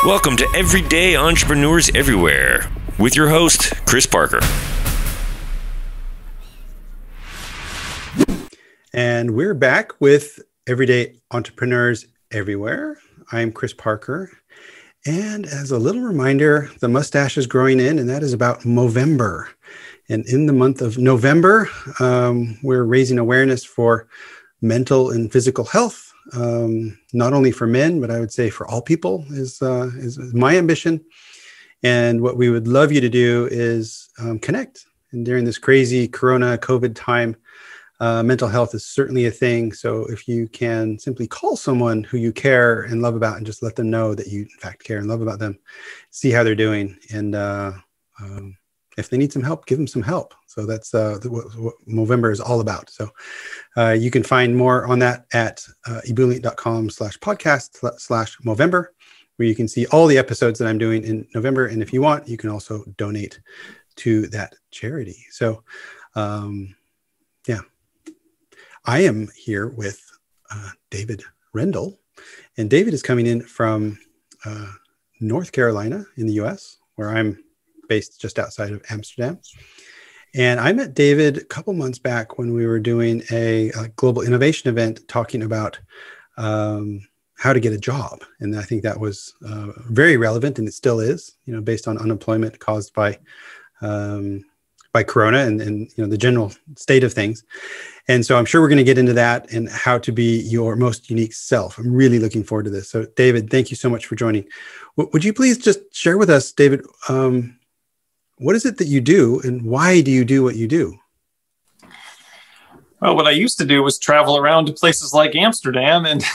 Welcome to Everyday Entrepreneurs Everywhere with your host, Chris Parker. And we're back with Everyday Entrepreneurs Everywhere. I'm Chris Parker. And as a little reminder, the mustache is growing in, and that is about Movember. And in the month of November, we're raising awareness for mental and physical health. Not only for men, but I would say for all people is my ambition. And what we would love you to do is connect. And during this crazy Corona COVID time, mental health is certainly a thing. So if you can simply call someone who you care and love about and just let them know that you in fact care and love about them, see how they're doing. And if they need some help, give them some help. So that's what Movember is all about. So you can find more on that at ebullient.com/podcast/Movember, where you can see all the episodes that I'm doing in November. And if you want, you can also donate to that charity. So yeah, I am here with David Rendall. And David is coming in from North Carolina in the US, where I'm based just outside of Amsterdam. And I met David a couple months back when we were doing a global innovation event talking about how to get a job. And I think that was very relevant, and it still is, based on unemployment caused by Corona and the general state of things. And so I'm sure we're going to get into that and how to be your most unique self. I'm really looking forward to this. So David, thank you so much for joining. Would you please just share with us, David, what is it that you do and why do you do what you do? Well, what I used to do was travel around to places like Amsterdam and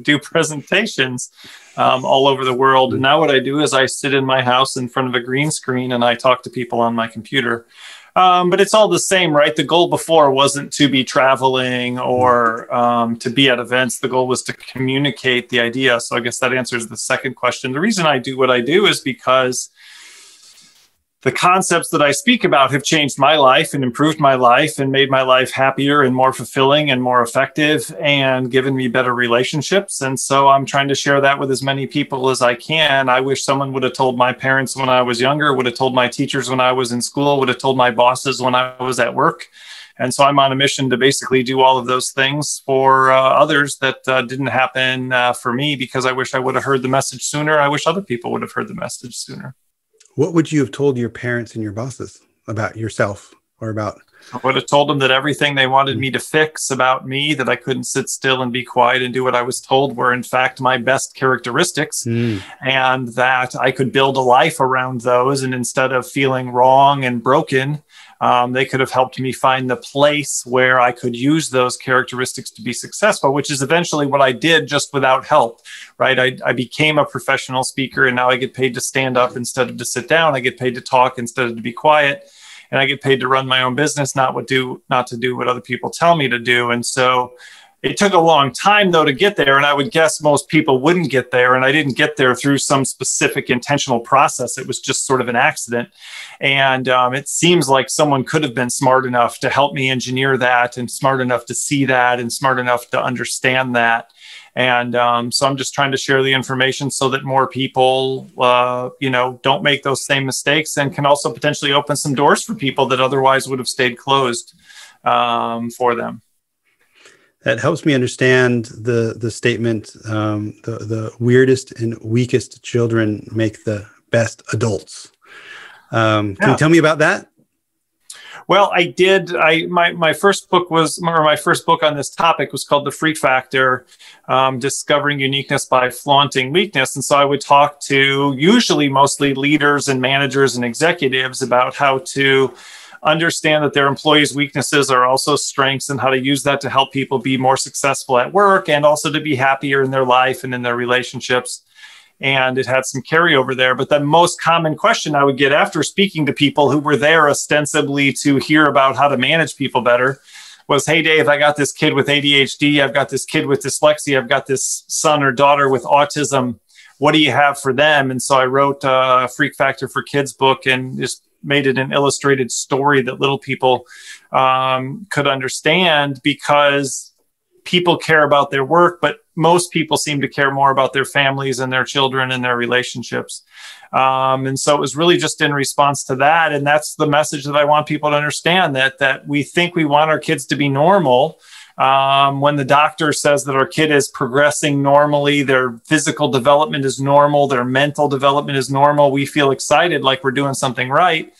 do presentations all over the world. And now what I do is I sit in my house in front of a green screen and I talk to people on my computer. But it's all the same, right? The goal before wasn't to be traveling or to be at events. The goal was to communicate the idea. So I guess that answers the second question. The reason I do what I do is because the concepts that I speak about have changed my life and improved my life and made my life happier and more fulfilling and more effective and given me better relationships. And so I'm trying to share that with as many people as I can. I wish someone would have told my parents when I was younger, would have told my teachers when I was in school, would have told my bosses when I was at work. And so I'm on a mission to basically do all of those things for others that didn't happen for me, because I wish I would have heard the message sooner. I wish other people would have heard the message sooner. What would you have told your parents and your bosses about yourself or about? I would have told them that everything they wanted me to fix about me, that I couldn't sit still and be quiet and do what I was told, were in fact my best characteristics, and that I could build a life around those. And instead of feeling wrong and broken, they could have helped me find the place where I could use those characteristics to be successful, which is eventually what I did, just without help, right? I became a professional speaker, and now I get paid to stand up instead of to sit down. I get paid to talk instead of to be quiet. And I get paid to run my own business, not to do what other people tell me to do. And so it took a long time, though, to get there. And I would guess most people wouldn't get there. And I didn't get there through some specific intentional process. It was just sort of an accident. And it seems like someone could have been smart enough to help me engineer that, and smart enough to see that, and smart enough to understand that. And so I'm just trying to share the information so that more people, don't make those same mistakes, and can also potentially open some doors for people that otherwise would have stayed closed for them. That helps me understand the statement, the weirdest and weakest children make the best adults. Can you tell me about that? Well, I did. My first book on this topic was called The Freak Factor, Discovering Uniqueness by Flaunting Weakness. And so I would talk to usually mostly leaders and managers and executives about how to understand that their employees' weaknesses are also strengths, and how to use that to help people be more successful at work, and also to be happier in their life and in their relationships. And it had some carryover there. But the most common question I would get after speaking to people who were there ostensibly to hear about how to manage people better was, hey, Dave, I got this kid with ADHD. I've got this kid with dyslexia. I've got this son or daughter with autism. What do you have for them? And so I wrote a Freak Factor for Kids book and just made it an illustrated story that little people could understand, because people care about their work, but most people seem to care more about their families and their children and their relationships. And so it was really just in response to that. And that's the message that I want people to understand, that we think we want our kids to be normal. When the doctor says that our kid is progressing normally, their physical development is normal, their mental development is normal, we feel excited like we're doing something right.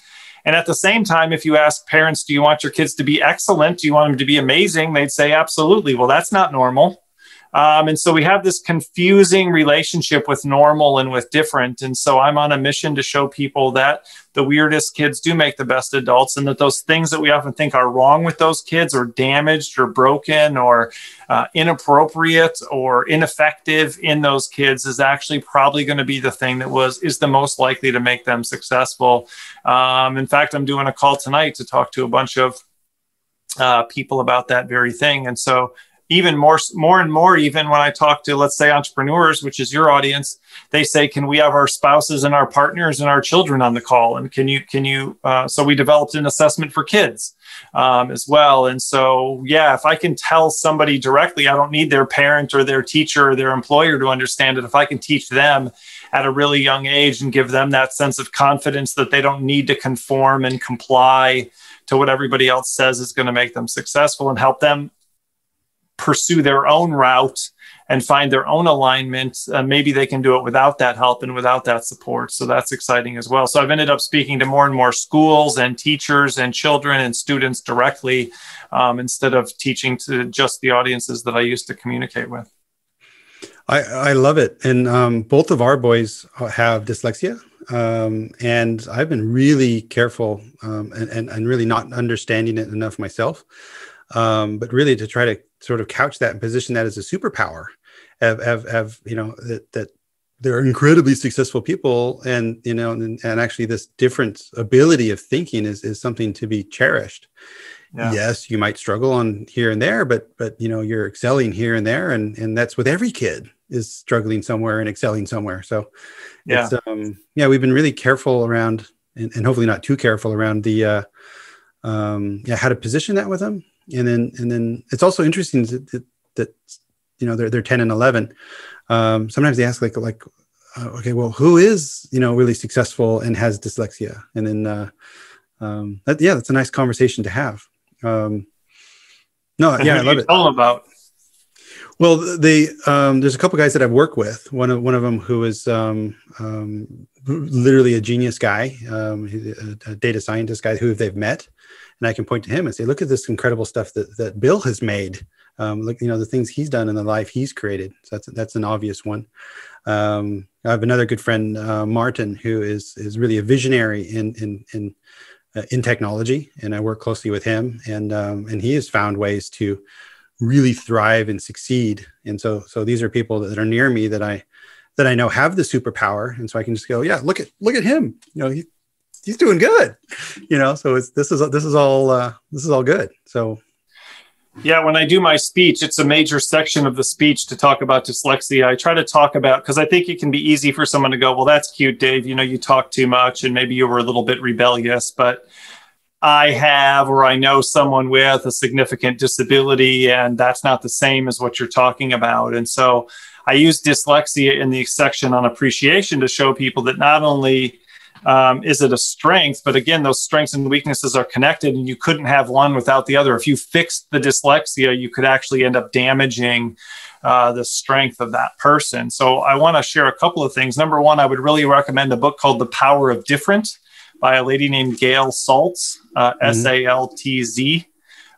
And at the same time, if you ask parents, do you want your kids to be excellent? Do you want them to be amazing? They'd say, absolutely. Well, that's not normal. And so we have this confusing relationship with normal and with different. And so I'm on a mission to show people that the weirdest kids do make the best adults, and that those things that we often think are wrong with those kids, or damaged or broken or inappropriate or ineffective in those kids, is actually probably going to be the thing that is the most likely to make them successful. In fact, I'm doing a call tonight to talk to a bunch of people about that very thing. And so even more and more, even when I talk to, let's say, entrepreneurs, which is your audience, they say, can we have our spouses and our partners and our children on the call? And can you, so we developed an assessment for kids as well. And so, yeah, if I can tell somebody directly, I don't need their parent or their teacher or their employer to understand it. If I can teach them at a really young age and give them that sense of confidence that they don't need to conform and comply to what everybody else says is going to make them successful, and help them pursue their own route and find their own alignment, maybe they can do it without that help and without that support. So that's exciting as well. So I've ended up speaking to more and more schools and teachers and children and students directly, instead of teaching to just the audiences that I used to communicate with. I love it. And both of our boys have dyslexia. And I've been really careful and really not understanding it enough myself. But really to try to sort of couch that and position that as a superpower of that they're incredibly successful people, and actually this different ability of thinking is something to be cherished. Yeah. Yes, you might struggle on here and there, but you're excelling here and there, and that's with every kid, is struggling somewhere and excelling somewhere. So yeah, we've been really careful around, and hopefully not too careful around the how to position that with them. And then it's also interesting that they're 10 and 11. Sometimes they ask like okay, well, who is really successful and has dyslexia? And then that's a nice conversation to have. I love it. Tell them about. Well, there's a couple guys that I've worked with. One of them who is literally a genius guy, he's a data scientist guy who they've met. And I can point to him and say, look at this incredible stuff that Bill has made. Look, the things he's done in the life he's created. So that's an obvious one. I have another good friend, Martin, who is really a visionary in technology, and I work closely with him. And he has found ways to really thrive and succeed. And so these are people that are near me that I know have the superpower, and so I can just go, yeah, look at him. He's doing good, so this is all good. So, yeah, when I do my speech, it's a major section of the speech to talk about dyslexia. I try to talk about, because I think it can be easy for someone to go, well, that's cute, Dave. You talk too much and maybe you were a little bit rebellious, but I have, or I know someone with a significant disability, and that's not the same as what you're talking about. And so I use dyslexia in the section on appreciation to show people that not only is it a strength, but again, those strengths and weaknesses are connected, and you couldn't have one without the other. If you fixed the dyslexia, you could actually end up damaging the strength of that person. So I want to share a couple of things. Number one, I would really recommend a book called The Power of Different by a lady named Gail Saltz, Saltz.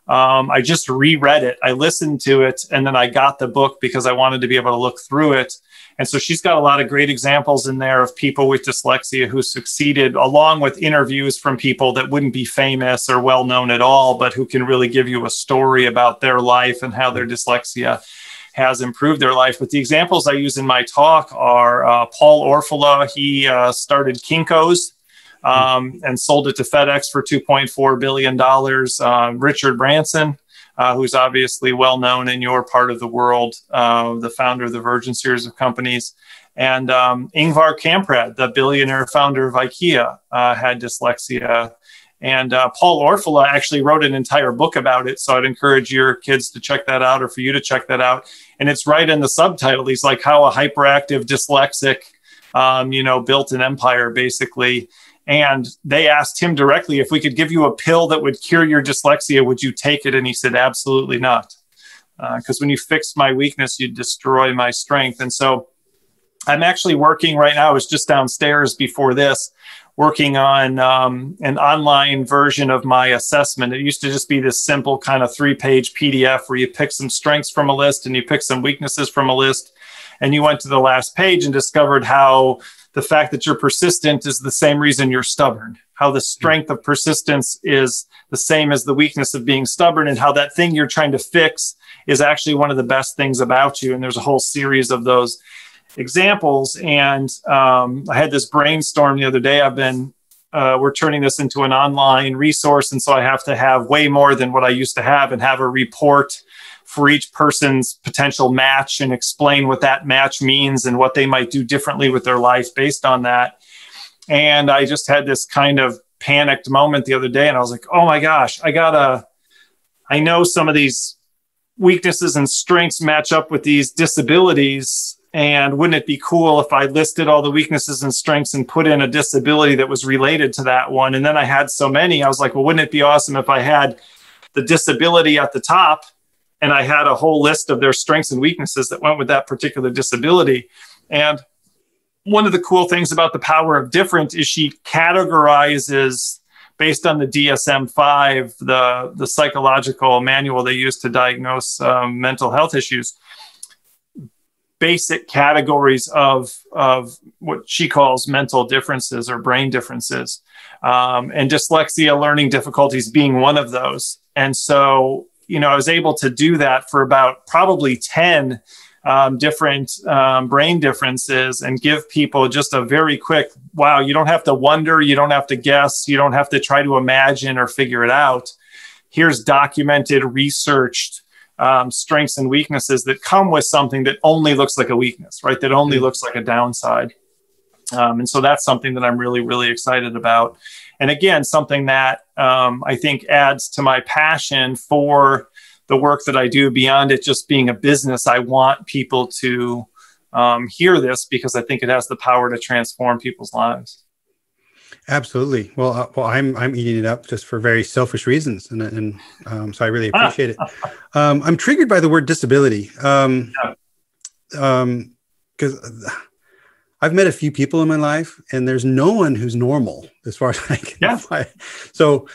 I just reread it. I listened to it, and then I got the book because I wanted to be able to look through it. And so she's got a lot of great examples in there of people with dyslexia who succeeded, along with interviews from people that wouldn't be famous or well known at all, but who can really give you a story about their life and how their dyslexia has improved their life. But the examples I use in my talk are Paul Orfalea. He started Kinko's and sold it to FedEx for $2.4 billion. Richard Branson, who's obviously well known in your part of the world, the founder of the Virgin series of companies, and Ingvar Kamprad, the billionaire founder of IKEA, had dyslexia. And Paul Orfila actually wrote an entire book about it. So I'd encourage your kids to check that out, or for you to check that out. And it's right in the subtitle. He's like, how a hyperactive dyslexic, built an empire, basically. And they asked him directly, if we could give you a pill that would cure your dyslexia, would you take it? And he said, absolutely not. Because when you fix my weakness, you destroy my strength. And so I'm actually working right now, I was just downstairs before this, working on an online version of my assessment. It used to just be this simple kind of 3-page PDF where you pick some strengths from a list and you pick some weaknesses from a list. And you went to the last page and discovered how the fact that you're persistent is the same reason you're stubborn, how the strength of persistence is the same as the weakness of being stubborn, and how that thing you're trying to fix is actually one of the best things about you. And there's a whole series of those examples. And I had this brainstorm the other day. We're turning this into an online resource. And so I have to have way more than what I used to have, and have a report for each person's potential match and explain what that match means and what they might do differently with their life based on that. And I just had this kind of panicked moment the other day, and I was like, oh my gosh, I know some of these weaknesses and strengths match up with these disabilities. And wouldn't it be cool if I listed all the weaknesses and strengths and put in a disability that was related to that one? And then I had so many, I was like, well, wouldn't it be awesome if I had the disability at the top and I had a whole list of their strengths and weaknesses that went with that particular disability? And one of the cool things about The Power of Different is she categorizes, based on the DSM-5, the psychological manual they use to diagnose mental health issues, basic categories of what she calls mental differences or brain differences, and dyslexia, learning difficulties, being one of those. And so, I was able to do that for about probably 10 different brain differences, and give people just a very quick, wow, you don't have to wonder, you don't have to guess, you don't have to try to imagine or figure it out. Here's documented, researched strengths and weaknesses that come with something that only looks like a weakness, right? That only looks like a downside. And so that's something that I'm really, really excited about. And again, something that I think adds to my passion for the work that I do beyond it just being a business. I want people to hear this, because I think it has the power to transform people's lives. Absolutely. Well, I'm eating it up just for very selfish reasons, and so I really appreciate it. I'm triggered by the word disability, because I've met a few people in my life, and there's no one who's normal as far as I can find. So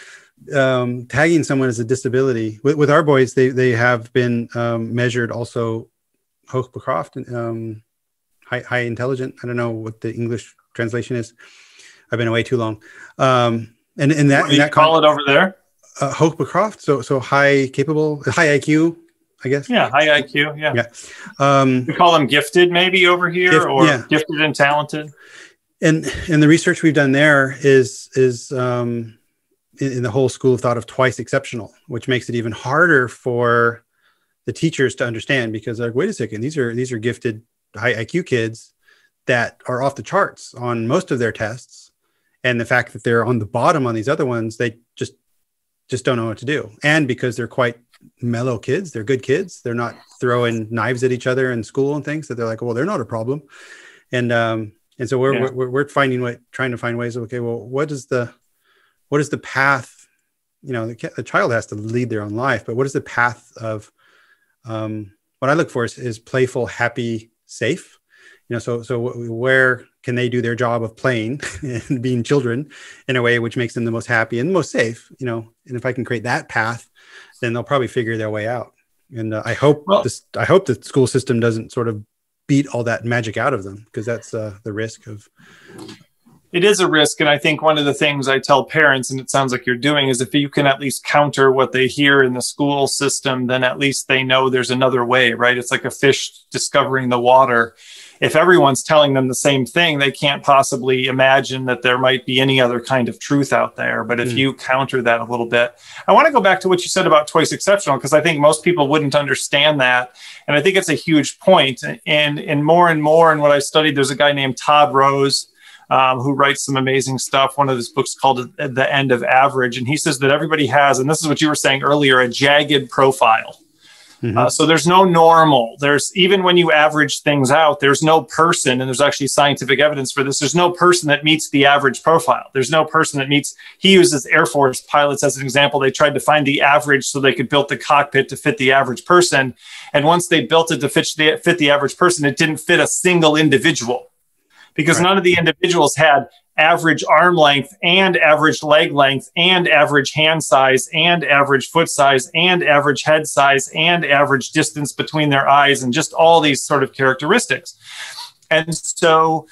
tagging someone as a disability with our boys, they have been measured also Hochbegabt, high intelligent. I don't know what the English translation is. I've been away too long. And that call it over there? Hochbegabt. So high capable, high IQ, I guess. Yeah, high IQ. Yeah. We call them gifted maybe over here, gifted and talented. And the research we've done there is in the whole school of thought of twice exceptional, which makes it even harder for the teachers to understand, because they're like, wait a second, these are gifted high IQ kids that are off the charts on most of their tests. And the fact that they're on the bottom on these other ones, they just don't know what to do. And because they're quite mellow kids, they're good kids. They're not throwing knives at each other in school and things, that they're like, well, they're not a problem. And so we're trying to find ways of, okay, well, what is the path? The child has to lead their own life, but what is the path of, what I look for is playful, happy, safe. So where can they do their job of playing and being children in a way which makes them the most happy and the most safe, and if I can create that path, then they'll probably figure their way out. And I hope the school system doesn't sort of beat all that magic out of them, because that's the risk of. It is a risk. And I think one of the things I tell parents, and it sounds like you're doing, is if you can at least counter what they hear in the school system, then at least they know there's another way, right? It's like a fish discovering the water. If everyone's telling them the same thing, they can't possibly imagine that there might be any other kind of truth out there. But if you counter that a little bit, I want to go back to what you said about twice exceptional, because I think most people wouldn't understand that. And I think it's a huge point. And more, and what I studied, there's a guy named Todd Rose, who writes some amazing stuff. One of his books called The End of Average. And he says that everybody has, and this is what you were saying earlier, a jagged profile. So there's no normal. There's, even when you average things out, there's no person, and there's actually scientific evidence for this. There's no person that meets the average profile. There's no person that meets, he uses Air Force pilots as an example. They tried to find the average so they could build the cockpit to fit the average person. And once they built it to fit the average person, it didn't fit a single individual, because none of the individuals had average arm length and average leg length and average hand size and average foot size and average head size and average distance between their eyes, and just all these sort of characteristics. And so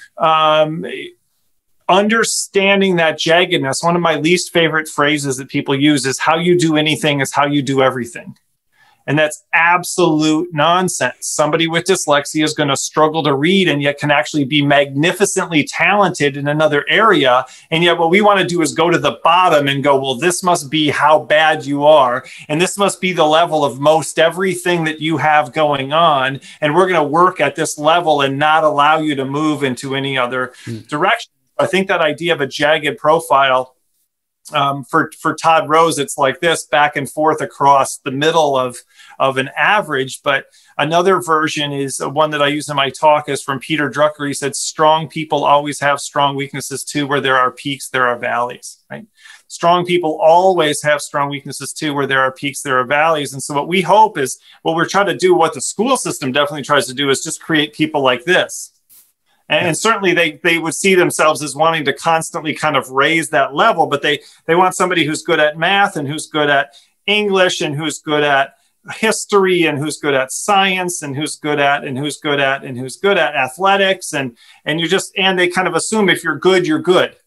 understanding that jaggedness, one of my least favorite phrases that people use is, how you do anything is how you do everything. And that's absolute nonsense. Somebody with dyslexia is going to struggle to read and yet can actually be magnificently talented in another area. And yet what we want to do is go to the bottom and go, well, this must be how bad you are. And this must be the level of most everything that you have going on. And we're going to work at this level and not allow you to move into any other direction. I think that idea of a jagged profile, for Todd Rose, it's like this, back and forth across the middle of an average. But another version is one that I use in my talk, is from Peter Drucker. He said, strong people always have strong weaknesses too. Where there are peaks, there are valleys, right? Strong people always have strong weaknesses too. Where there are peaks, there are valleys. And so what we hope is, what we're trying to do, what the school system definitely tries to do, is just create people like this. And certainly they would see themselves as wanting to constantly kind of raise that level, but they want somebody who's good at math, and who's good at English, and who's good at history, and who's good at science, and who's good at athletics. And they kind of assume if you're good, you're good.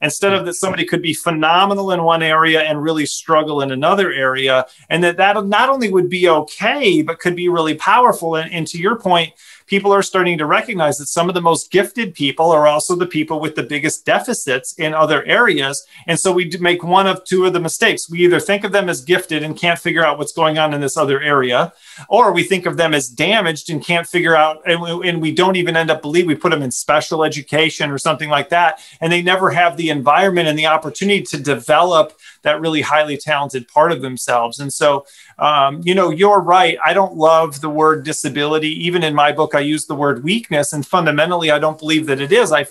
Instead of that somebody could be phenomenal in one area and really struggle in another area. And that not only would be okay, but could be really powerful. And to your point, people are starting to recognize that some of the most gifted people are also the people with the biggest deficits in other areas. And so we make one of two of the mistakes. We either think of them as gifted and can't figure out what's going on in this other area, or we think of them as damaged and can't figure out, and we don't even end up believe we put them in special education or something like that. And they never have the environment and the opportunity to develop that really highly talented part of themselves. And so, you're right. I don't love the word disability. Even in my book, I use the word weakness, and fundamentally, I don't believe that it is. I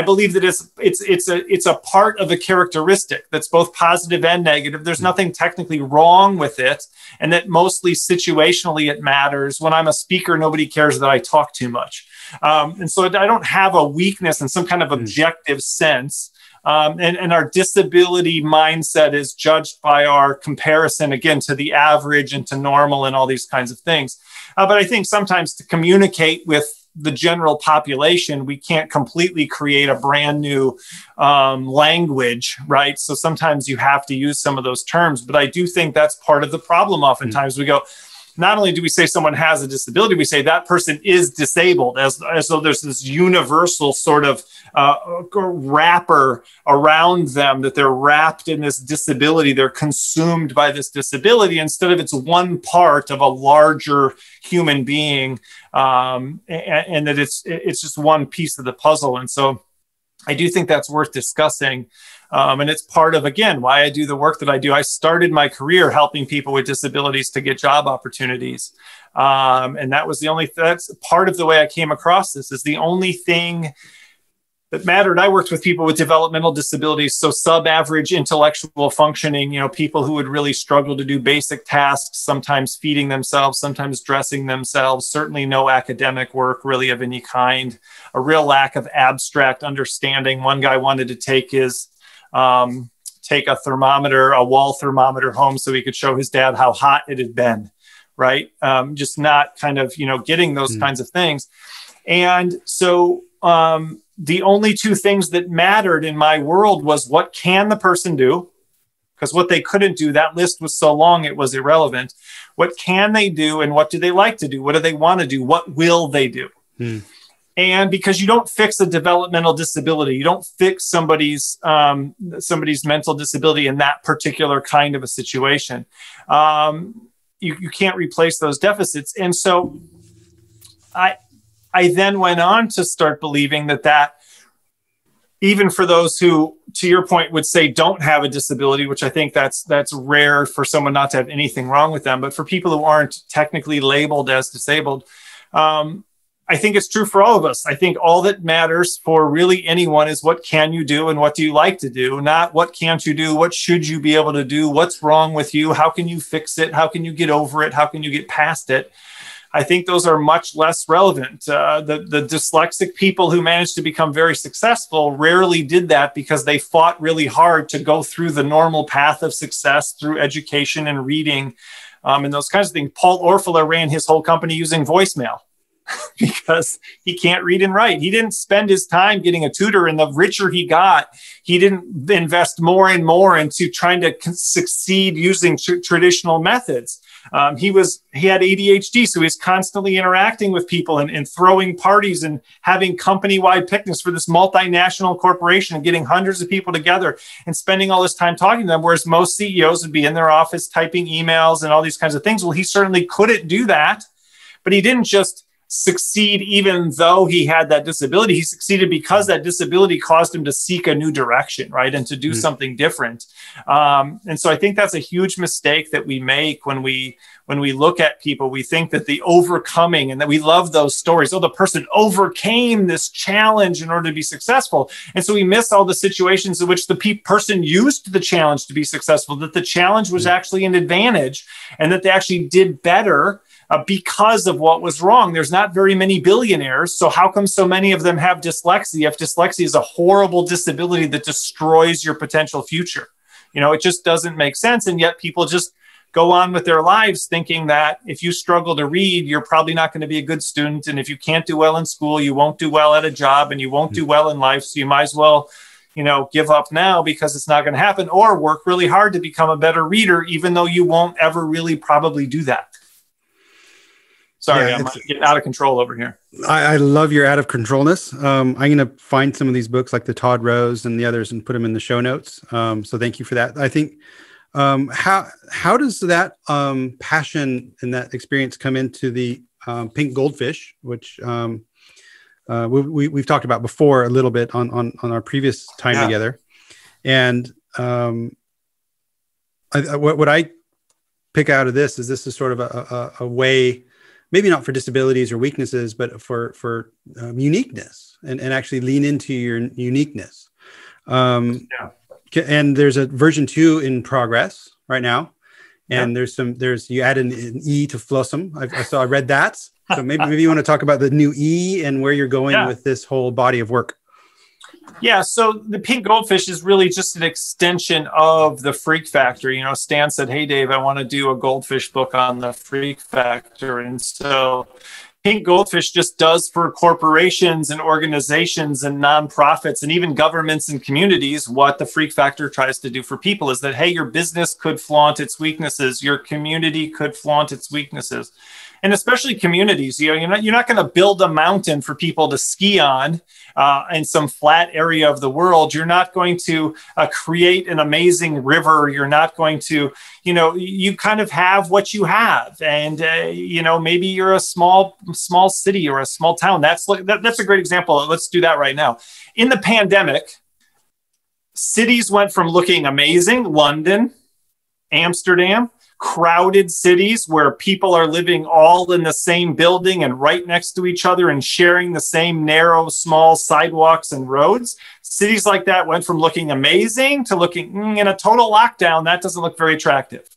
believe that it's a part of a characteristic that's both positive and negative. There's nothing technically wrong with it, and that mostly situationally it matters. When I'm a speaker, nobody cares that I talk too much. And so I don't have a weakness in some kind of objective sense. And our disability mindset is judged by our comparison, again, to the average and to normal and all these kinds of things. But I think sometimes to communicate with the general population, we can't completely create a brand new language, right? So sometimes you have to use some of those terms. But I do think that's part of the problem. Oftentimes we go, not only do we say someone has a disability, we say that person is disabled, as though there's this universal sort of wrapper around them, that they're wrapped in this disability, they're consumed by this disability, instead of it's one part of a larger human being, and that it's just one piece of the puzzle. And so I do think that's worth discussing. And it's part of, again, why I do the work that I do. I started my career helping people with disabilities to get job opportunities. And that's part of the way I came across this, is the only thing that mattered. I worked with people with developmental disabilities, so sub-average intellectual functioning, people who would really struggle to do basic tasks, sometimes feeding themselves, sometimes dressing themselves, certainly no academic work really of any kind, a real lack of abstract understanding. One guy wanted to take a thermometer, a wall thermometer home so he could show his dad how hot it had been, right? Just not kind of, getting those kinds of things. And so the only two things that mattered in my world was, what can the person do? Because what they couldn't do, that list was so long, it was irrelevant. What can they do, and what do they like to do? What do they want to do? What will they do? And because you don't fix a developmental disability, you don't fix somebody's mental disability in that particular kind of a situation. You can't replace those deficits. And so I then went on to start believing that even for those who, to your point, would say don't have a disability, which I think that's rare for someone not to have anything wrong with them. But for people who aren't technically labeled as disabled, I think it's true for all of us. I think all that matters for really anyone is what can you do and what do you like to do, not what can't you do, what should you be able to do, what's wrong with you, how can you fix it, how can you get over it, how can you get past it. I think those are much less relevant. The dyslexic people who managed to become very successful rarely did that because they fought really hard to go through the normal path of success through education and reading and those kinds of things. Paul Orfalea ran his whole company using voicemail because he can't read and write. He didn't spend his time getting a tutor, and the richer he got, he didn't invest more and more into trying to succeed using traditional methods. He had ADHD, so he was constantly interacting with people and throwing parties and having company-wide picnics for this multinational corporation and getting hundreds of people together and spending all this time talking to them, whereas most CEOs would be in their office typing emails and all these kinds of things. Well, he certainly couldn't do that, but he didn't just succeed even though he had that disability. He succeeded because that disability caused him to seek a new direction, right? And to do something different. And so I think that's a huge mistake that we make when we look at people. We think that the overcoming, and that we love those stories. Oh, the person overcame this challenge in order to be successful. And so we miss all the situations in which the person used the challenge to be successful, that the challenge was actually an advantage and that they actually did better because of what was wrong. There's not very many billionaires. So how come so many of them have dyslexia if dyslexia is a horrible disability that destroys your potential future? It just doesn't make sense. And yet people just go on with their lives thinking that if you struggle to read, you're probably not going to be a good student. And if you can't do well in school, you won't do well at a job and you won't do well in life. So you might as well, give up now because it's not going to happen, or work really hard to become a better reader, even though you won't ever really probably do that. Sorry, yeah, I'm getting out of control over here. I love your out of controlness. I'm going to find some of these books like the Todd Rose and the others and put them in the show notes. So thank you for that. I think how does that passion and that experience come into the pink goldfish, which we've talked about before a little bit on our previous time together. And what I pick out of this is sort of a way, maybe not for disabilities or weaknesses, but for uniqueness and actually lean into your uniqueness. And there's a version 2 in progress right now. And you add an E to Flossum. I read that. So maybe you want to talk about the new E and where you're going with this whole body of work. Yeah, so the pink goldfish is really just an extension of the freak factor. Stan said, "Hey, Dave, I want to do a goldfish book on the freak factor." And so pink goldfish just does for corporations and organizations and nonprofits and even governments and communities what the freak factor tries to do for people, is that, hey, your business could flaunt its weaknesses. Your community could flaunt its weaknesses. And especially communities, you're not going to build a mountain for people to ski on in some flat area of the world. You're not going to create an amazing river. You're not going to, you kind of have what you have. And, maybe you're a small city or a small town. That's a great example. Let's do that right now. In the pandemic, cities went from looking amazing, London, Amsterdam, crowded cities where people are living all in the same building and right next to each other and sharing the same narrow, small sidewalks and roads. Cities like that went from looking amazing to looking in a total lockdown. That doesn't look very attractive.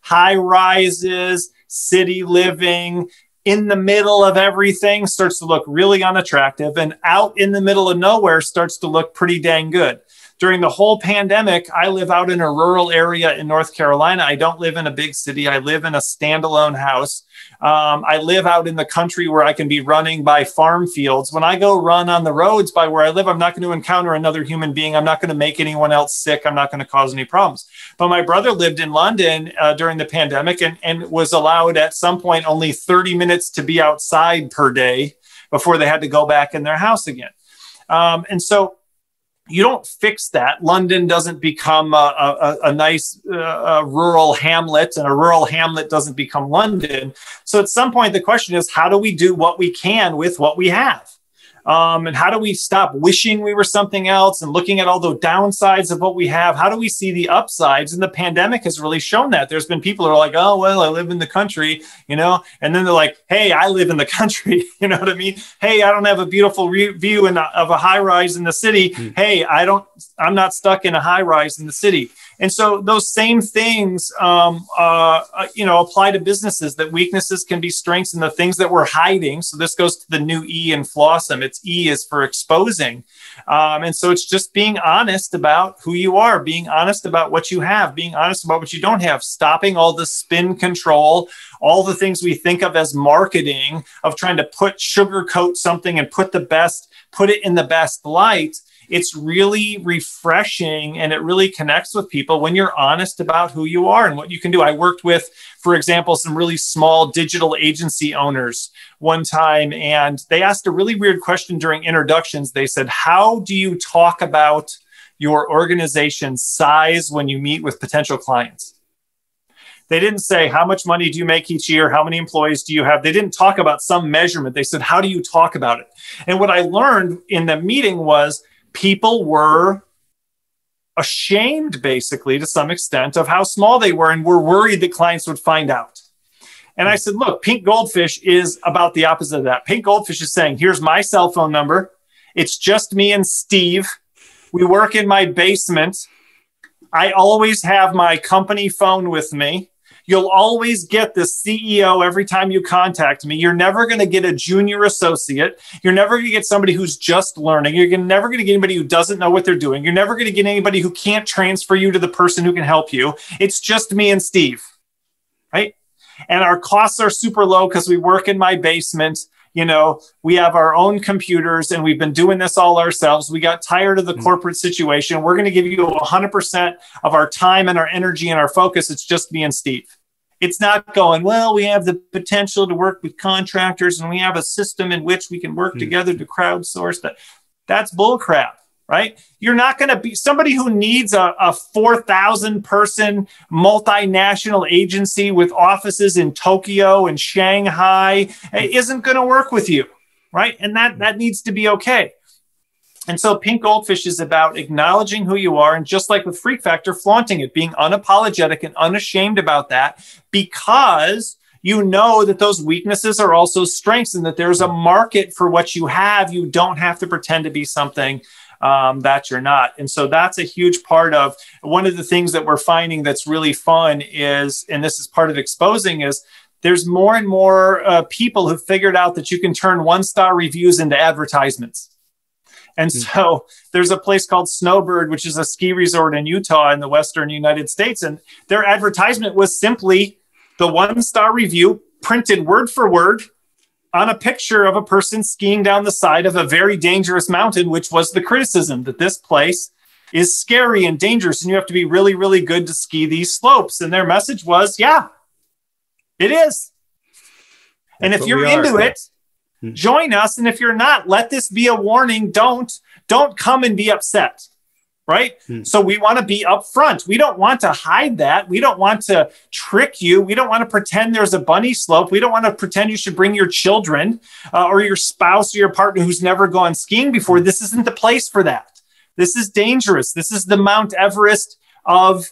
High rises, city living in the middle of everything starts to look really unattractive, and out in the middle of nowhere starts to look pretty dang good. During the whole pandemic, I live out in a rural area in North Carolina. I don't live in a big city. I live in a standalone house. I live out in the country where I can be running by farm fields. When I go run on the roads by where I live, I'm not going to encounter another human being. I'm not going to make anyone else sick. I'm not going to cause any problems. But my brother lived in London during the pandemic and was allowed at some point only 30 minutes to be outside per day before they had to go back in their house again. And so you don't fix that. London doesn't become a nice rural hamlet, and a rural hamlet doesn't become London. So at some point, the question is, how do we do what we can with what we have? And how do we stop wishing we were something else and looking at all the downsides of what we have? How do we see the upsides? And the pandemic has really shown that. There's been people who are like, oh, well, I live in the country, and then they're like, hey, I live in the country. You know what I mean? Hey, I don't have a beautiful view of a high rise in the city. Hey, I'm not stuck in a high rise in the city. And so those same things, apply to businesses, that weaknesses can be strengths, and the things that we're hiding. So this goes to the new E in Flawsome. It's E is for exposing. And so it's just being honest about who you are, being honest about what you have, being honest about what you don't have, stopping all the spin control, all the things we think of as marketing, of trying to sugarcoat something and put it in the best light. It's really refreshing, and it really connects with people when you're honest about who you are and what you can do. I worked with, for example, some really small digital agency owners one time, and they asked a really weird question during introductions. They said, how do you talk about your organization's size when you meet with potential clients? They didn't say, how much money do you make each year? How many employees do you have? They didn't talk about some measurement. They said, how do you talk about it? And what I learned in the meeting was, people were ashamed, basically, to some extent, of how small they were, and were worried that clients would find out. And I said, look, Pink Goldfish is about the opposite of that. Pink Goldfish is saying, here's my cell phone number. It's just me and Steve. We work in my basement. I always have my company phone with me. You'll always get the CEO every time you contact me. You're never going to get a junior associate. You're never going to get somebody who's just learning. You're never going to get anybody who doesn't know what they're doing. You're never going to get anybody who can't transfer you to the person who can help you. It's just me and Steve, right? And our costs are super low because we work in my basement. We have our own computers, and we've been doing this all ourselves. We got tired of the corporate situation. We're going to give you 100% of our time and our energy and our focus. It's just me and Steve. It's not going, well, we have the potential to work with contractors, and we have a system in which we can work together to crowdsource that. That's bullcrap, right? You're not going to be somebody who needs a 4,000 person multinational agency with offices in Tokyo and Shanghai. It isn't going to work with you, right? And that needs to be okay. And so Pink Goldfish is about acknowledging who you are, and just like with Freak Factor, flaunting it, being unapologetic and unashamed about that, because you know that those weaknesses are also strengths, and that there's a market for what you have. You don't have to pretend to be something that you're not. And so that's a huge part of one of the things that we're finding that's really fun is, and this is part of exposing, is there's more and more people who've figured out that you can turn 1-star reviews into advertisements. And so there's a place called Snowbird, which is a ski resort in Utah in the Western United States. And their advertisement was simply the 1-star review printed word for word on a picture of a person skiing down the side of a very dangerous mountain, which was the criticism that this place is scary and dangerous, and you have to be really, really good to ski these slopes. And their message was, yeah, it is. And if you're into it, join us. And if you're not, let this be a warning. Don't come and be upset. Right? So we want to be upfront. We don't want to hide that. We don't want to trick you. We don't want to pretend there's a bunny slope. We don't want to pretend you should bring your children or your spouse or your partner who's never gone skiing before. This isn't the place for that. This is dangerous. This is the Mount Everest of,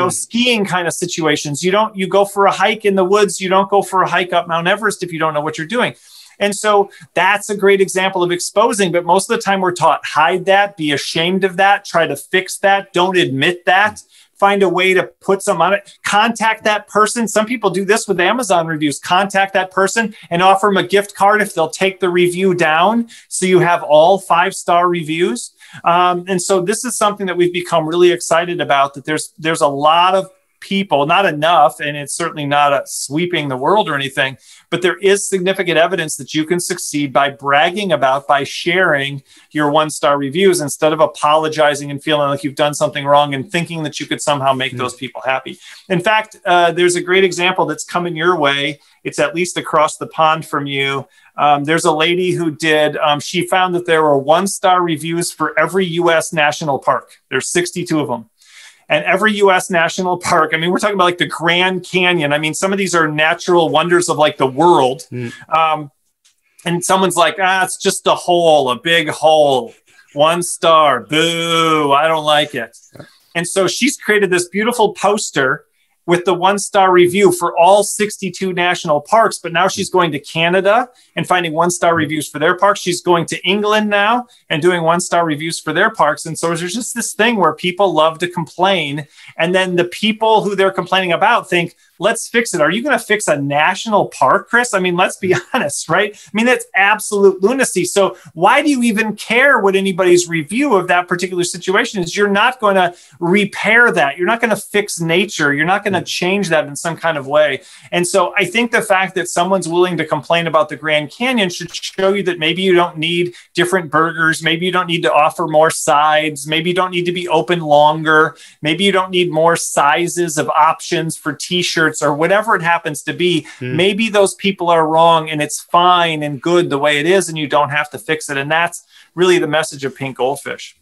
skiing kind of situations. You go for a hike in the woods. You don't go for a hike up Mount Everest if you don't know what you're doing. And so that's a great example of exposing. But most of the time we're taught, hide that, be ashamed of that, try to fix that, don't admit that, find a way to put some on it, contact that person. Some people do this with Amazon reviews, contact that person and offer them a gift card if they'll take the review down. So you have all 5-star reviews. And so this is something that we've become really excited about, that there's a lot of people, not enough, and it's certainly not sweeping the world or anything, but there is significant evidence that you can succeed by bragging about, by sharing your 1-star reviews instead of apologizing and feeling like you've done something wrong and thinking that you could somehow make those people happy. In fact, there's a great example that's coming your way. It's at least across the pond from you. There's a lady who did, she found that there were 1-star reviews for every U.S. national park. There's 62 of them. And every U.S. national park, I mean, we're talking about like the Grand Canyon. I mean, some of these are natural wonders of like the world. and someone's like, it's just a big hole, 1 star, boo, I don't like it. And so she's created this beautiful poster with the 1-star review for all 62 national parks. But now she's going to Canada and finding 1-star reviews for their parks. She's going to England now and doing 1-star reviews for their parks. And so there's just this thing where people love to complain. And then the people who they're complaining about think, let's fix it. Are you going to fix a national park, Chris? I mean, let's be honest, right? I mean, that's absolute lunacy. So why do you even care what anybody's review of that particular situation is? You're not going to repair that. You're not going to fix nature. You're not going to change that in some kind of way. And so I think the fact that someone's willing to complain about the Grand Canyon should show you that maybe you don't need different burgers. Maybe you don't need to offer more sides. Maybe you don't need to be open longer. Maybe you don't need more sizes of options for t-shirts or whatever it happens to be. Maybe those people are wrong and it's fine and good the way it is and you don't have to fix it. And that's really the message of Pink Goldfish.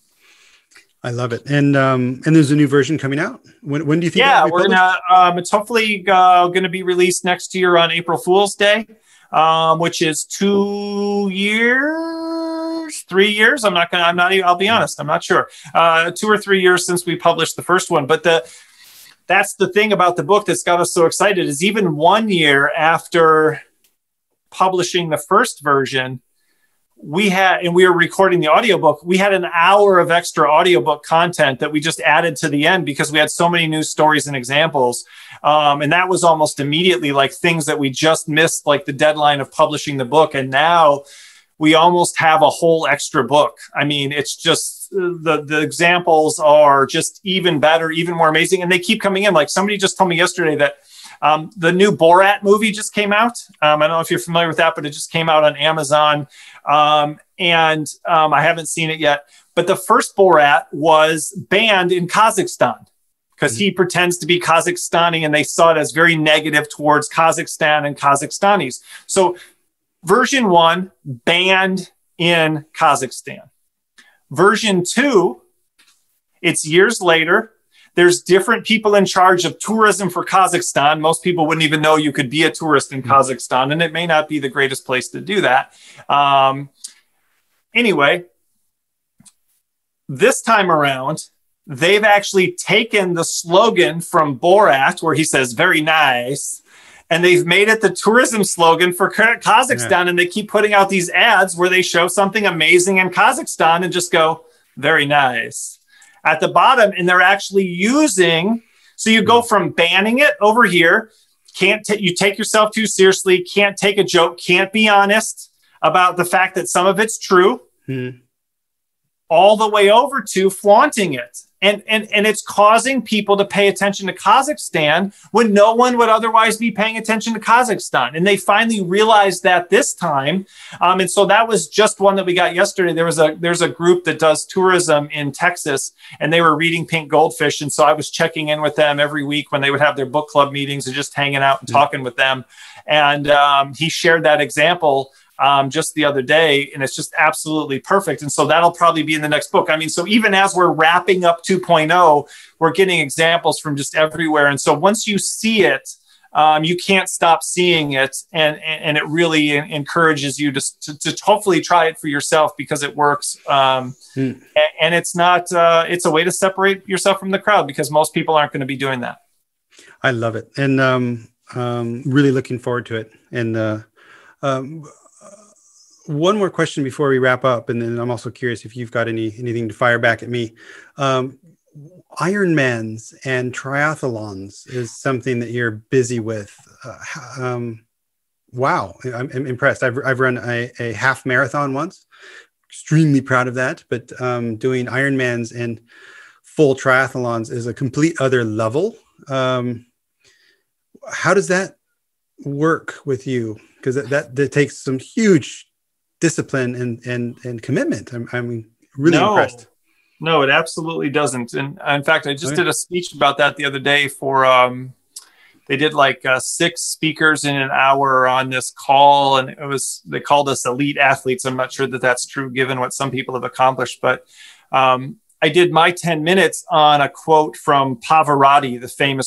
I love it. And there's a new version coming out. When do you think? Yeah, we're gonna. It's hopefully going to be released next year on April Fool's Day, which is 2 years, 3 years. I'll be honest. I'm not sure. 2 or 3 years since we published the first one. But that's the thing about the book that's got us so excited is even 1 year after publishing the first version, we were recording the audiobook. We had an hour of extra audiobook content that we just added to the end because we had so many new stories and examples. And that was almost immediately like things that we just missed, like the deadline of publishing the book. And now we almost have a whole extra book. I mean, it's just the examples are just even better, even more amazing. And they keep coming in. Like somebody just told me yesterday that the new Borat movie just came out. I don't know if you're familiar with that, but it just came out on Amazon. And I haven't seen it yet. But the first Borat was banned in Kazakhstan because he pretends to be Kazakhstani and they saw it as very negative towards Kazakhstan and Kazakhstanis. So version 1 banned in Kazakhstan. Version 2, it's years later. There's different people in charge of tourism for Kazakhstan. Most people wouldn't even know you could be a tourist in Kazakhstan, and it may not be the greatest place to do that. Anyway, this time around, they've actually taken the slogan from Borat, where he says, very nice, and they've made it the tourism slogan for Kazakhstan, and they keep putting out these ads where they show something amazing in Kazakhstan and just go, very nice. At the bottom, and they're actually using, so you go from banning it over here, you take yourself too seriously, can't take a joke, can't be honest about the fact that some of it's true, all the way over to flaunting it. And it's causing people to pay attention to Kazakhstan when no one would otherwise be paying attention to Kazakhstan. And they finally realized that this time. And so that was just one that we got yesterday. There's a group that does tourism in Texas, and they were reading Pink Goldfish. And so I was checking in with them every week when they would have their book club meetings and just hanging out and talking with them. And he shared that example just the other day, and it's just absolutely perfect. And so that'll probably be in the next book. I mean, so even as we're wrapping up 2.0, we're getting examples from just everywhere. And so once you see it, you can't stop seeing it. And it really encourages you to hopefully try it for yourself because it works. And it's not, it's a way to separate yourself from the crowd because most people aren't going to be doing that. I love it. And really looking forward to it. And one more question before we wrap up, and then I'm also curious if you've got anything to fire back at me. Ironmans and triathlons is something that you're busy with. Wow, I'm impressed. I've run a half marathon once. Extremely proud of that. But doing Ironmans and full triathlons is a complete other level. How does that work with you? Because that takes some huge discipline and commitment. I'm really impressed. No, it absolutely doesn't. And in fact, I just did a speech about that the other day for, they did like 6 speakers in an hour on this call. And they called us elite athletes. I'm not sure that that's true given what some people have accomplished, but I did my 10 minutes on a quote from Pavarotti,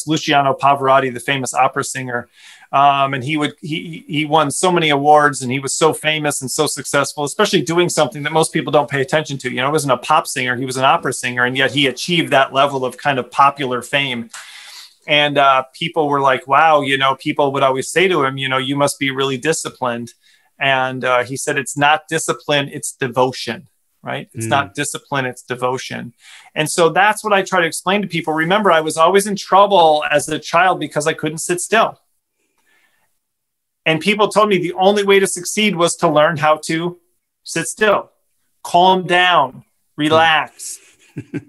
Luciano Pavarotti, the famous opera singer. And he won so many awards, and he was so famous and so successful, especially doing something that most people don't pay attention to. You know, he wasn't a pop singer, he was an opera singer, and yet he achieved that level of kind of popular fame. And people were like, wow, you know, people would always say to him, you know, you must be really disciplined. And he said, it's not discipline, it's devotion, right? It's not discipline, it's devotion. And so that's what I try to explain to people. Remember, I was always in trouble as a child because I couldn't sit still. And people told me the only way to succeed was to learn how to sit still, calm down, relax,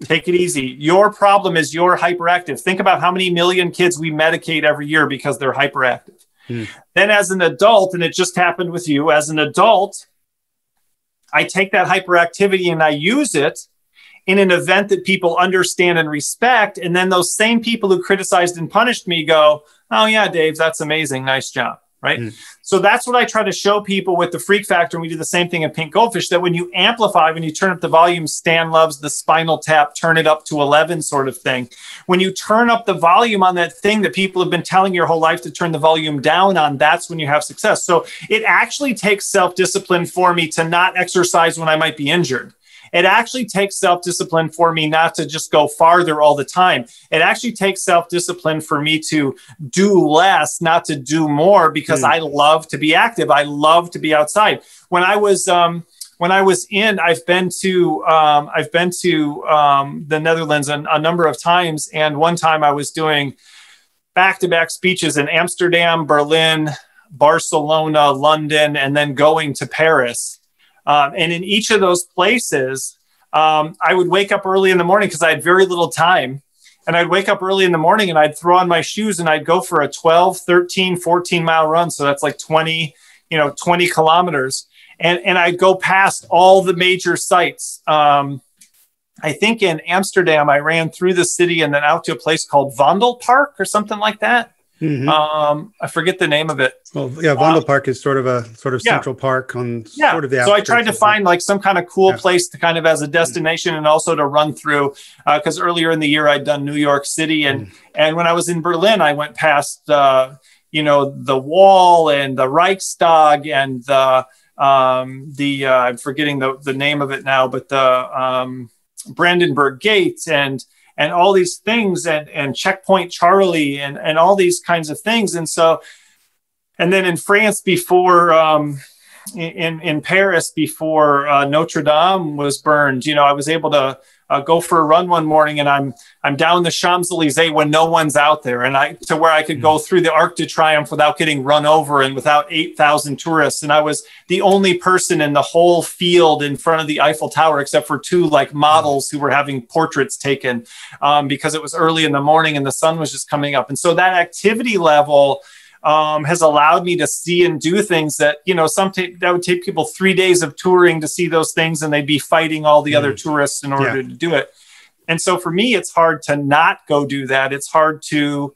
take it easy. Your problem is you're hyperactive. Think about how many million kids we medicate every year because they're hyperactive. Then as an adult, and it just happened with you, as an adult, I take that hyperactivity and I use it in an event that people understand and respect. And then those same people who criticized and punished me go, oh yeah, Dave, that's amazing. Nice job. Right. So that's what I try to show people with the freak factor. And we do the same thing in Pink Goldfish, that when you amplify, when you turn up the volume, Stan loves the spinal tap, turn it up to 11 sort of thing. When you turn up the volume on that thing that people have been telling your whole life to turn the volume down on, that's when you have success. So it actually takes self-discipline for me to not exercise when I might be injured. It actually takes self-discipline for me not to just go farther all the time. It actually takes self-discipline for me to do less, not to do more, because I love to be active. I love to be outside. I've been to the Netherlands a number of times. And one time I was doing back-to-back speeches in Amsterdam, Berlin, Barcelona, London, and then going to Paris. And in each of those places, I would wake up early in the morning because I had very little time. And I'd wake up early in the morning and I'd throw on my shoes and I'd go for a 12, 13, 14 mile run. So that's like 20 kilometers. And I'd go past all the major sites. I think in Amsterdam, I ran through the city and then out to a place called Vondel Park or something like that. I forget the name of it. Well, yeah, Vondel Park is sort of Central Park on sort of the outskirts. So I tried to find like some kind of cool place to kind of as a destination and also to run through, because earlier in the year I'd done New York City, and when I was in Berlin, I went past the Wall and the Reichstag and I'm forgetting the name of it now, but the Brandenburg Gate and all these things and Checkpoint Charlie and all these kinds of things. And then in France before, in Paris before Notre Dame was burned, I was able to go for a run one morning, and I'm down the Champs-Elysees when no one's out there, and to where I could go through the Arc de Triomphe without getting run over and without 8,000 tourists. And I was the only person in the whole field in front of the Eiffel Tower, except for two like models who were having portraits taken, because it was early in the morning and the sun was just coming up. And so that activity level has allowed me to see and do things that, that would take people 3 days of touring to see those things, and they'd be fighting all the other tourists in order to do it. And so for me, it's hard to not go do that. It's hard to,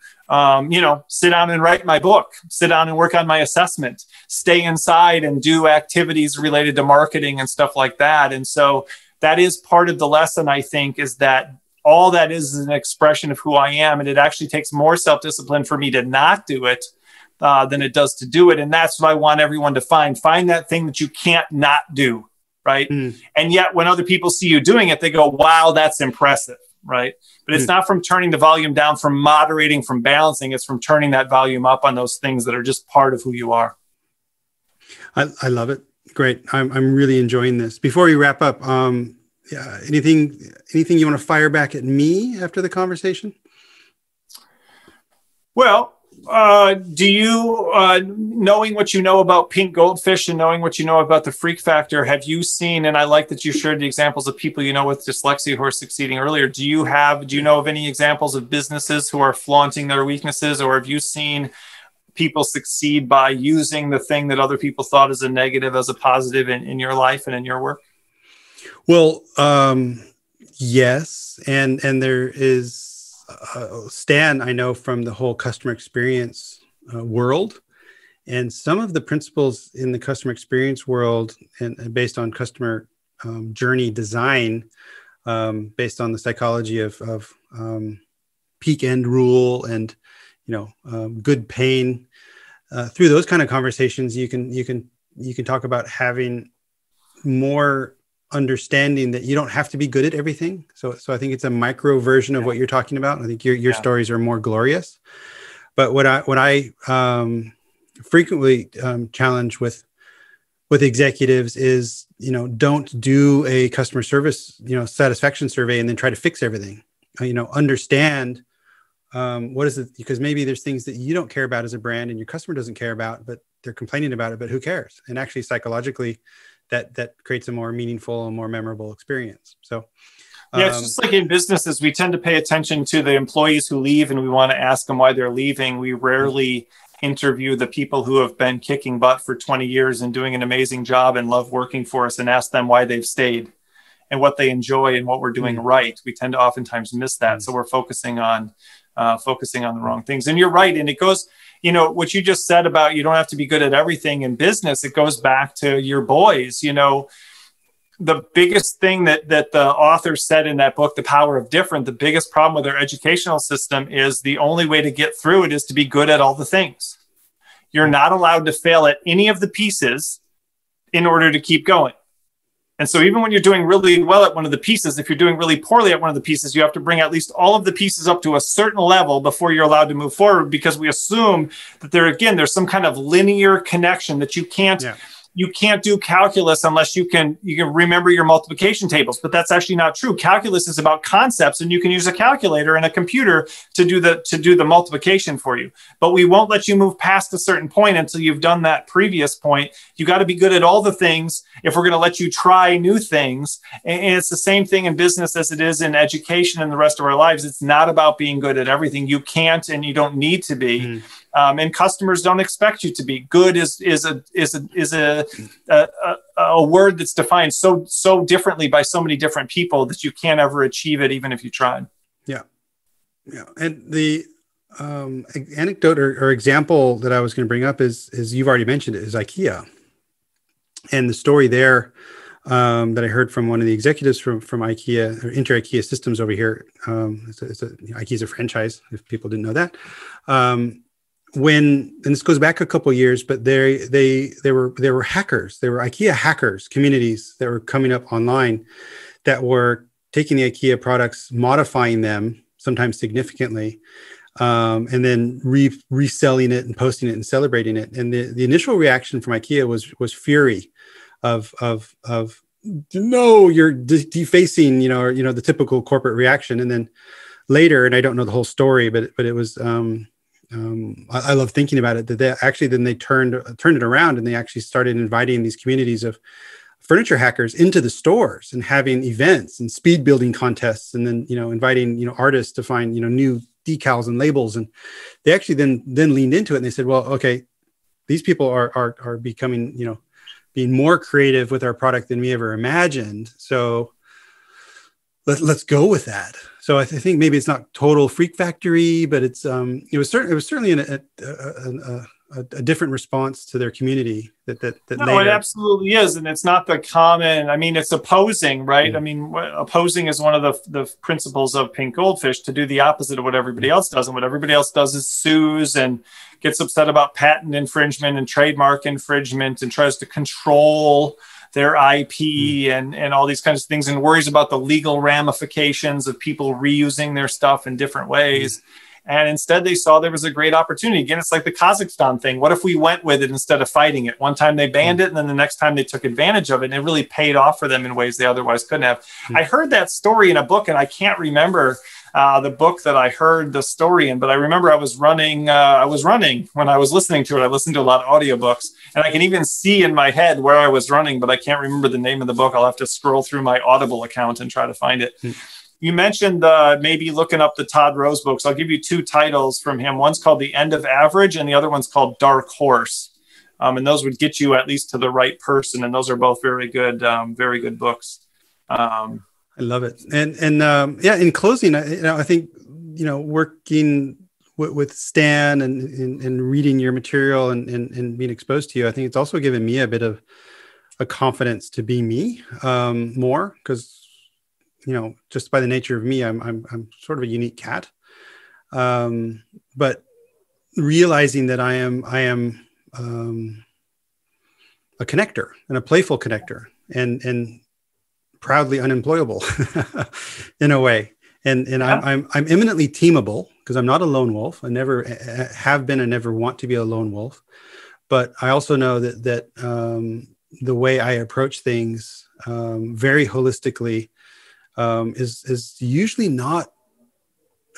sit down and write my book, sit down and work on my assessment, stay inside and do activities related to marketing and stuff like that. And so that is part of the lesson, I think, is that all that is an expression of who I am. And it actually takes more self-discipline for me to not do it than it does to do it. And that's what I want everyone to find that thing that you can't not do, right? And yet when other people see you doing it, they go, wow, that's impressive, right? But it's not from turning the volume down, from moderating, from balancing. It's from turning that volume up on those things that are just part of who you are. I love it. Great. I'm really enjoying this. Before we wrap up, anything you want to fire back at me after the conversation? Well, do you, knowing what you know about Pink Goldfish and knowing what you know about the freak factor, have you seen, and I like that you shared the examples of people with dyslexia who are succeeding earlier. Do you know of any examples of businesses who are flaunting their weaknesses, or have you seen people succeed by using the thing that other people thought is a negative as a positive in your life and in your work? Well, yes. And there is Stan, I know from the whole customer experience world, and some of the principles in the customer experience world and based on customer journey design, based on the psychology of peak end rule and, good pain. through those kind of conversations, you can talk about having more understanding that you don't have to be good at everything. So I think it's a micro version of what you're talking about. I think your stories are more glorious. But what I frequently challenge with executives is, don't do a customer service, satisfaction survey and then try to fix everything. Understand what is it, because maybe there's things that you don't care about as a brand and your customer doesn't care about, but they're complaining about it, but who cares? And actually psychologically, that creates a more meaningful and more memorable experience. So it's just like in businesses, we tend to pay attention to the employees who leave and we want to ask them why they're leaving. We rarely interview the people who have been kicking butt for 20 years and doing an amazing job and love working for us and ask them why they've stayed and what they enjoy and what we're doing right. We tend to oftentimes miss that. So we're focusing on the wrong things. And you're right. And it goes, what you just said about you don't have to be good at everything in business. It goes back to your boys. The biggest thing that the author said in that book, The Power of Different, the biggest problem with our educational system is the only way to get through it is to be good at all the things. You're not allowed to fail at any of the pieces in order to keep going. And so even when you're doing really well at one of the pieces, if you're doing really poorly at one of the pieces, you have to bring at least all of the pieces up to a certain level before you're allowed to move forward, because we assume that there's some kind of linear connection that you can't. Yeah. You can't do calculus unless you can remember your multiplication tables, but that's actually not true. Calculus is about concepts, and you can use a calculator and a computer to do the multiplication for you. But we won't let you move past a certain point until you've done that previous point. You got to be good at all the things if we're going to let you try new things. And it's the same thing in business as it is in education and the rest of our lives. It's not about being good at everything. You can't, and you don't need to be. And customers don't expect you to be. Good is a word that's defined so differently by so many different people that you can't ever achieve it, even if you tried. Yeah. And the anecdote or example that I was going to bring up is you've already mentioned it, is IKEA. And the story there that I heard from one of the executives from IKEA, or Inter-IKEA Systems over here. IKEA's a franchise, if people didn't know that. And this goes back a couple of years, but they were hackers. They were IKEA hackers, communities that were coming up online that were taking the IKEA products, modifying them, sometimes significantly, and then reselling it and posting it and celebrating it. And the initial reaction from IKEA was fury of no, you're defacing, the typical corporate reaction. And then later, and I don't know the whole story, but it was. I love thinking about it, that they turned it around, and they actually started inviting these communities of furniture hackers into the stores and having events and speed building contests, and then inviting artists to find new decals and labels. And they actually then leaned into it, and they said, well, okay, these people are becoming being more creative with our product than we ever imagined. So let's go with that. So I think maybe it's not total freak factory, but it was certainly a different response to their community that No, it absolutely is. And it's not the common, it's opposing, right? Mm-hmm. Opposing is one of the principles of Pink Goldfish, to do the opposite of what everybody else does. And what everybody else does is sues and gets upset about patent infringement and trademark infringement and tries to control their IP and all these kinds of things, and worries about the legal ramifications of people reusing their stuff in different ways. And instead they saw there was a great opportunity. Again, it's like the Kazakhstan thing. What if we went with it instead of fighting it? One time they banned it, and then the next time they took advantage of it, and it really paid off for them in ways they otherwise couldn't have. I heard that story in a book, and I can't remember the book that I heard the story in, but I remember I was running when I was listening to it. I listened to a lot of audiobooks, and I can even see in my head where I was running, but I can't remember the name of the book. I'll have to scroll through my Audible account and try to find it. You mentioned maybe looking up the Todd Rose books. I'll give you two titles from him. One's called The End of Average, and the other one's called Dark Horse. And those would get you at least to the right person. And those are both very good books. I love it. And in closing, I think, working with Stan and reading your material and being exposed to you, I think it's also given me a bit of a confidence to be me more, because just by the nature of me, I'm sort of a unique cat. But realizing that I am a connector and a playful connector and proudly unemployable in a way. And I'm eminently teamable because I'm not a lone wolf. I never have been and never want to be a lone wolf. But I also know that the way I approach things very holistically is usually not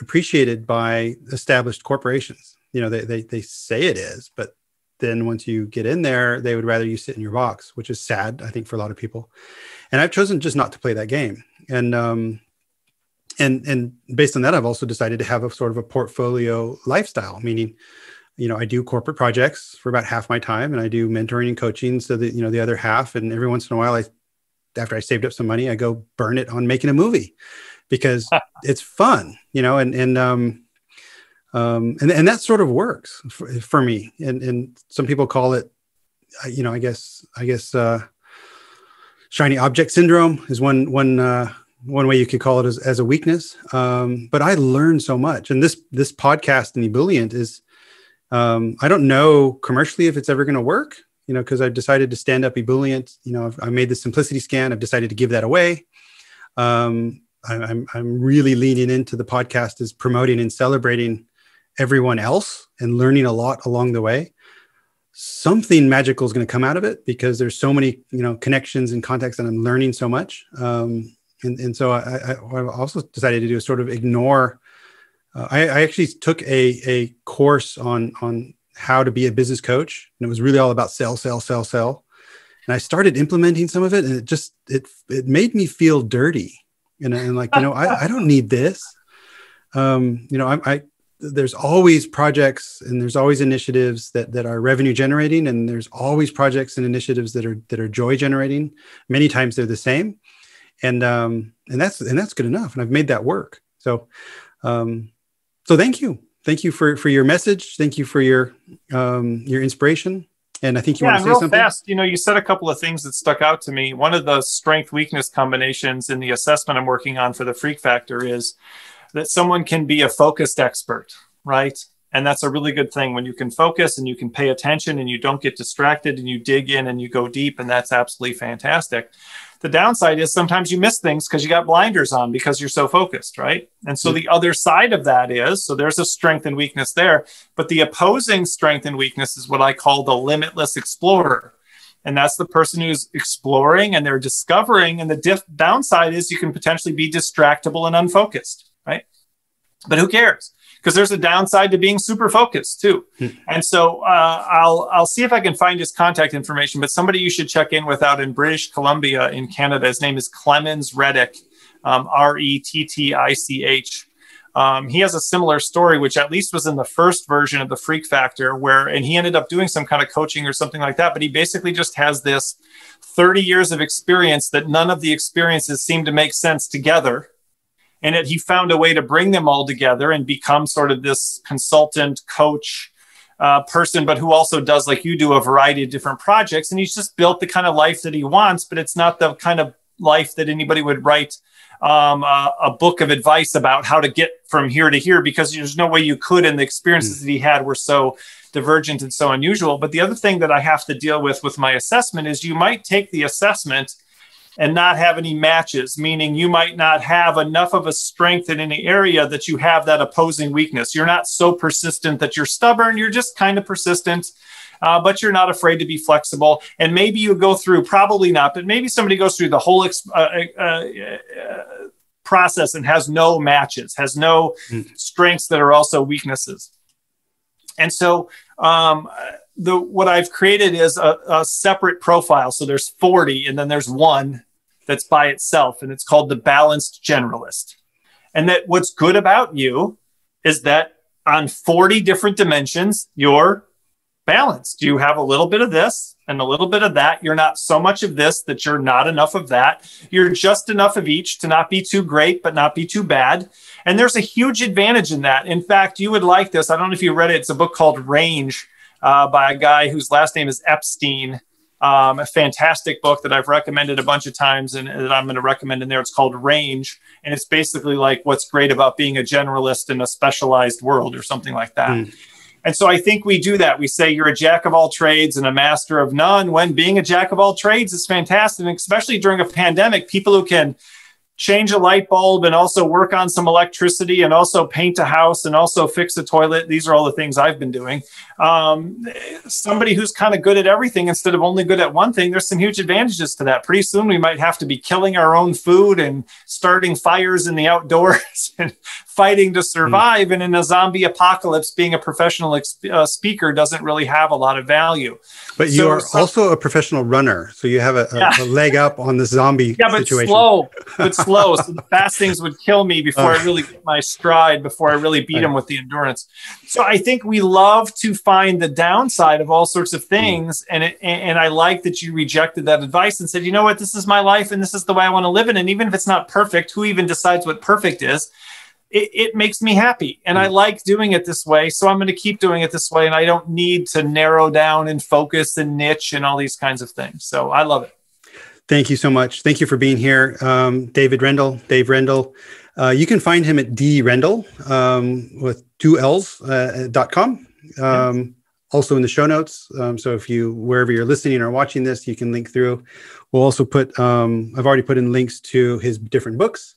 appreciated by established corporations. They say it is, but then once you get in there, they would rather you sit in your box, which is sad, I think, for a lot of people. And I've chosen just not to play that game. And based on that, I've also decided to have a sort of a portfolio lifestyle, meaning, I do corporate projects for about half my time, and I do mentoring and coaching so that, the other half. And every once in a while, after I saved up some money, I go burn it on making a movie because it's fun, and that sort of works for me. And some people call it, I guess, shiny object syndrome is one way you could call it as a weakness. But I learned so much. And this podcast and Ebullient is, I don't know commercially if it's ever going to work, because I've decided to stand up Ebullient. I made the simplicity scan. I've decided to give that away. I'm really leaning into the podcast as promoting and celebrating everyone else and learning a lot along the way. Something magical is going to come out of it because there's so many, connections and contacts, and I'm learning so much. And so I also decided to do a sort of ignore. I actually took a course on how to be a business coach, and it was really all about sell. And I started implementing some of it, and it made me feel dirty, and like, I don't need this. There's always projects and there's always initiatives that are revenue generating, and there's always projects and initiatives that are joy generating. Many times they're the same, and that's good enough. And I've made that work. So thank you for your message. Thank you for your inspiration. And I think you want to say something fast. You said a couple of things that stuck out to me. One of the strength weakness combinations in the assessment I'm working on for the Freak Factor is that someone can be a focused expert, right? And that's a really good thing when you can focus and you can pay attention and you don't get distracted and you dig in and you go deep, and that's absolutely fantastic. The downside is sometimes you miss things because you got blinders on because you're so focused, right? And so the other side of that is, so there's a strength and weakness there, but the opposing strength and weakness is what I call the limitless explorer. And that's the person who's exploring and they're discovering. And the downside is you can potentially be distractible and unfocused, right? But who cares? Because there's a downside to being super focused too. And so I'll see if I can find his contact information, but somebody you should check in with out in British Columbia in Canada. His name is Clemens Reddick, Rettich. He has a similar story, which at least was in the first version of the Freak Factor, and he ended up doing some kind of coaching or something like that. But he basically just has this 30 years of experience that none of the experiences seem to make sense together. And he found a way to bring them all together and become sort of this consultant, coach person, but who also does, like you do, a variety of different projects. And he's just built the kind of life that he wants, but it's not the kind of life that anybody would write a book of advice about how to get from here to here, because there's no way you could, and the experiences that he had were so divergent and so unusual. But the other thing that I have to deal with my assessment is you might take the assessment and not have any matches, meaning you might not have enough of a strength in any area that you have that opposing weakness. You're not so persistent that you're stubborn. You're just kind of persistent, but you're not afraid to be flexible. And maybe you go through, probably not, but maybe somebody goes through the whole process and has no matches, has no strengths that are also weaknesses. And so what I've created is a separate profile. So there's 40, and then there's one that's by itself, and it's called the balanced generalist. And that what's good about you is that on 40 different dimensions, you're balanced. You have a little bit of this and a little bit of that. You're not so much of this that you're not enough of that. You're just enough of each to not be too great, but not be too bad. And there's a huge advantage in that. In fact, you would like this. I don't know if you read it. It's a book called Range by a guy whose last name is Epstein. A fantastic book that I've recommended a bunch of times and that I'm going to recommend in there. It's called Range. And it's basically like what's great about being a generalist in a specialized world or something like that. And so I think we do that. We say you're a jack of all trades and a master of none, when being a jack of all trades is fantastic. And especially during a pandemic, people who can change a light bulb and also work on some electricity and also paint a house and also fix a toilet. These are all the things I've been doing. Somebody who's kind of good at everything instead of only good at one thing, there's some huge advantages to that. Pretty soon we might have to be killing our own food and starting fires in the outdoors and fighting to survive. And in a zombie apocalypse, being a professional speaker doesn't really have a lot of value. But you are also a professional runner, so you have a leg up on the zombie situation. But slow. So the fast things would kill me before I really get my stride, before I really beat them with the endurance. So I think we love to find the downside of all sorts of things. And I like that you rejected that advice and said, you know what, this is my life and this is the way I want to live it. And even if it's not perfect, who even decides what perfect is? It makes me happy. And I like doing it this way. So I'm going to keep doing it this way. And I don't need to narrow down and focus and niche and all these kinds of things. So I love it. Thank you so much. Thank you for being here. David Rendall, Dave Rendall. You can find him at drendall with 2 L's .com. Also in the show notes. So if wherever you're listening or watching this, you can link through. We'll also put, I've already put in links to his different books.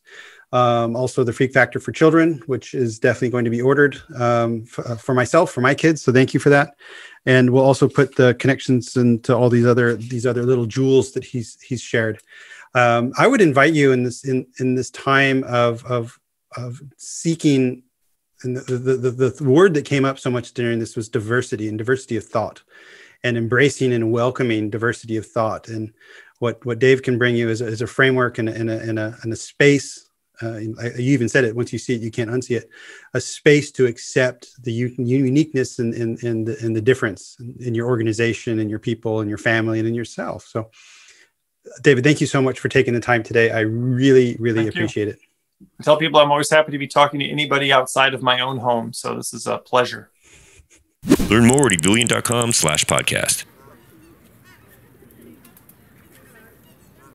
Also the Freak Factor for Children, which is definitely going to be ordered for myself, for my kids. So thank you for that. And we'll also put the connections into all these other little jewels that he's shared. I would invite you in this time of seeking, and the word that came up so much during this was diversity and diversity of thought, and embracing and welcoming diversity of thought. And what Dave can bring you is a framework and a space. You even said it, once you see it, you can't unsee it, a space to accept the uniqueness and the difference in your organization and your people and your family and in yourself. So David, thank you so much for taking the time today. I really, really appreciate it. I tell people I'm always happy to be talking to anybody outside of my own home. So this is a pleasure. Learn more at ebillion.com/podcast.